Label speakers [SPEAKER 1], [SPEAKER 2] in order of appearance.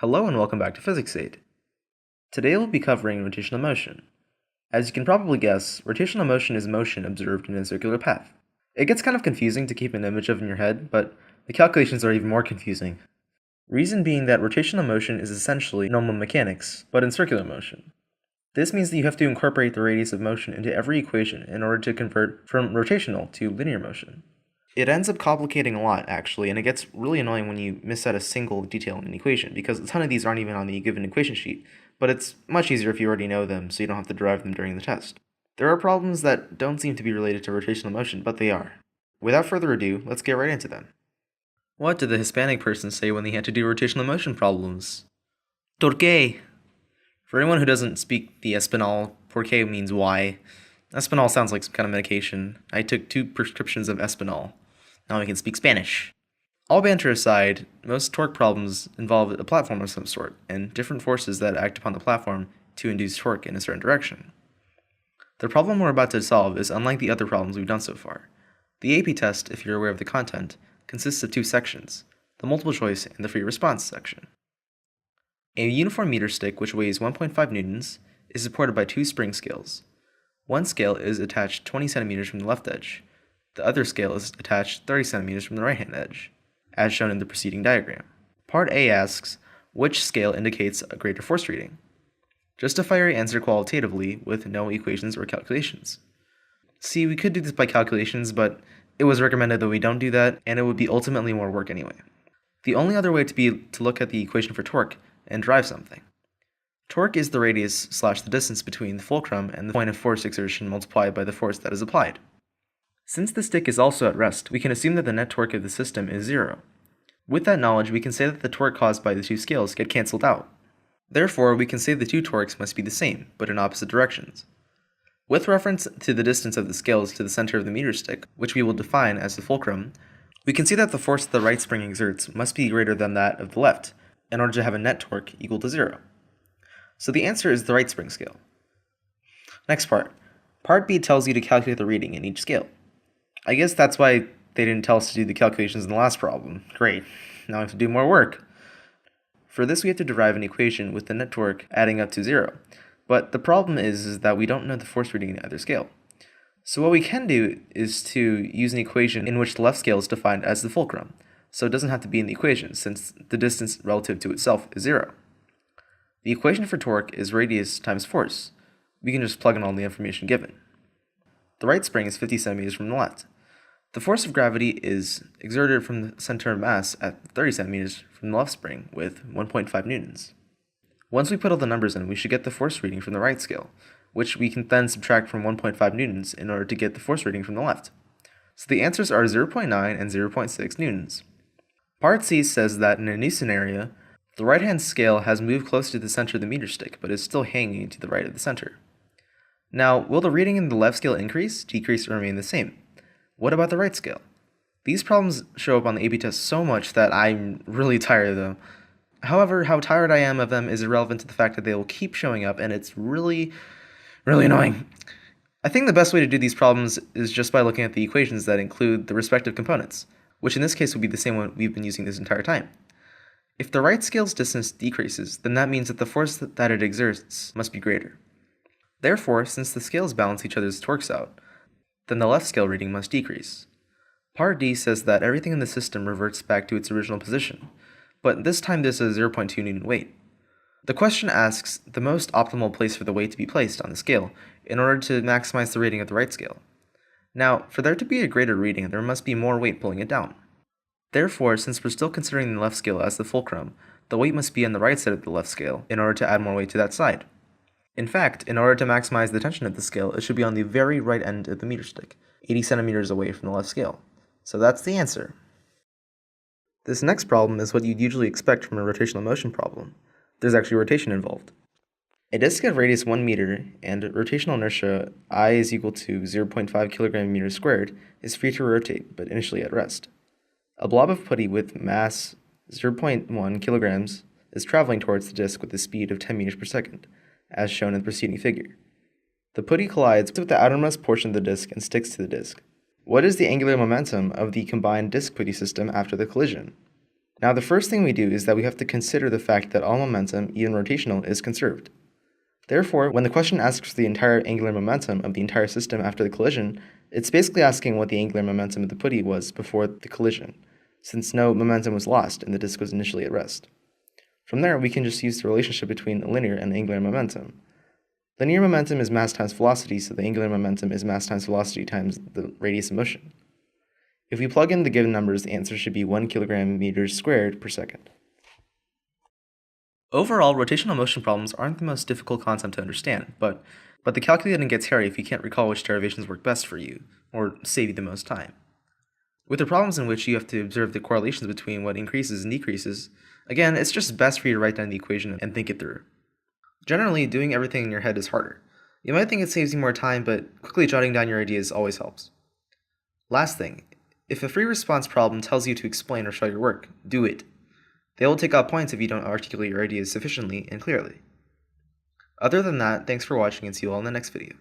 [SPEAKER 1] Hello and welcome back to Physics Aid. Today we'll be covering rotational motion. As you can probably guess, rotational motion is motion observed in a circular path. It gets kind of confusing to keep an image of in your head, but the calculations are even more confusing. Reason being that rotational motion is essentially normal mechanics, but in circular motion. This means that you have to incorporate the radius of motion into every equation in order to convert from rotational to linear motion. It ends up complicating a lot, actually, and it gets really annoying when you miss out a single detail in an equation, because a ton of these aren't even on the given equation sheet, but it's much easier if you already know them, so you don't have to derive them during the test. There are problems that don't seem to be related to rotational motion, but they are. Without further ado, let's get right into them. What did the Hispanic person say when they had to do rotational motion problems? ¿Por qué? For anyone who doesn't speak the Espanol, por qué means why. Espanol sounds like some kind of medication. I took 2 prescriptions of Espanol. Now I can speak Spanish. All banter aside, most torque problems involve a platform of some sort, and different forces that act upon the platform to induce torque in a certain direction. The problem we're about to solve is unlike the other problems we've done so far. The AP test, if you're aware of the content, consists of 2 sections, the multiple choice and the free response section. A uniform meter stick, which weighs 1.5 newtons, is supported by 2 spring scales. One scale is attached 20 centimeters from the left edge. The other scale is attached 30 centimeters from the right-hand edge, as shown in the preceding diagram. Part A asks, which scale indicates a greater force reading? Justify your answer qualitatively with no equations or calculations. See, we could do this by calculations, but it was recommended that we don't do that, and it would be ultimately more work anyway. The only other way to look at the equation for torque and derive something. Torque is the radius / the distance between the fulcrum and the point of force exertion multiplied by the force that is applied. Since the stick is also at rest, we can assume that the net torque of the system is 0. With that knowledge, we can say that the torque caused by the 2 scales get cancelled out. Therefore, we can say the 2 torques must be the same, but in opposite directions. With reference to the distance of the scales to the center of the meter stick, which we will define as the fulcrum, we can see that the force the right spring exerts must be greater than that of the left, in order to have a net torque equal to 0. So the answer is the right spring scale. Next part. Part B tells you to calculate the reading in each scale. I guess that's why they didn't tell us to do the calculations in the last problem. Great. Now I have to do more work. For this we have to derive an equation with the net torque adding up to 0. But the problem is that we don't know the force reading in either scale. So what we can do is to use an equation in which the left scale is defined as the fulcrum. So it doesn't have to be in the equation since the distance relative to itself is 0. The equation for torque is radius times force. We can just plug in all the information given. The right spring is 50 centimeters from the left. The force of gravity is exerted from the center of mass at 30 centimeters from the left spring with 1.5 newtons. Once we put all the numbers in, we should get the force reading from the right scale, which we can then subtract from 1.5 newtons in order to get the force reading from the left. So the answers are 0.9 and 0.6 newtons. Part C says that in a new scenario, the right-hand scale has moved close to the center of the meter stick, but is still hanging to the right of the center. Now, will the reading in the left scale increase, decrease, or remain the same? What about the right scale? These problems show up on the AP test so much that I'm really tired of them. However, how tired I am of them is irrelevant to the fact that they will keep showing up, and it's really annoying. I think the best way to do these problems is just by looking at the equations that include the respective components, which in this case would be the same one we've been using this entire time. If the right scale's distance decreases, then that means that the force that it exerts must be greater. Therefore, since the scales balance each other's torques out, then the left scale reading must decrease. Part D says that everything in the system reverts back to its original position, but this time there's a 0.2 newton weight. The question asks the most optimal place for the weight to be placed on the scale in order to maximize the reading of the right scale. Now, for there to be a greater reading, there must be more weight pulling it down. Therefore, since we're still considering the left scale as the fulcrum, the weight must be on the right side of the left scale in order to add more weight to that side. In fact, in order to maximize the tension of the scale, it should be on the very right end of the meter stick, 80 centimeters away from the left scale. So that's the answer. This next problem is what you'd usually expect from a rotational motion problem. There's actually rotation involved. A disk of radius 1 meter and rotational inertia I is equal to 0.5 kilogram meters squared is free to rotate, but initially at rest. A blob of putty with mass 0.1 kilograms is traveling towards the disk with a speed of 10 meters per second, as shown in the preceding figure. The putty collides with the outermost portion of the disk and sticks to the disk. What is the angular momentum of the combined disk putty system after the collision? Now, the first thing we do is that we have to consider the fact that all momentum, even rotational, is conserved. Therefore, when the question asks for the entire angular momentum of the entire system after the collision, it's basically asking what the angular momentum of the putty was before the collision, since no momentum was lost and the disk was initially at rest. From there, we can just use the relationship between linear and angular momentum. Linear momentum is mass times velocity, so the angular momentum is mass times velocity times the radius of motion. If we plug in the given numbers, the answer should be 1 kilogram meters squared per second. Overall, rotational motion problems aren't the most difficult concept to understand, but the calculating gets hairy if you can't recall which derivations work best for you, or save you the most time. With the problems in which you have to observe the correlations between what increases and decreases, again, it's just best for you to write down the equation and think it through. Generally, doing everything in your head is harder. You might think it saves you more time, but quickly jotting down your ideas always helps. Last thing, if a free response problem tells you to explain or show your work, do it. They will take out points if you don't articulate your ideas sufficiently and clearly. Other than that, thanks for watching and see you all in the next video.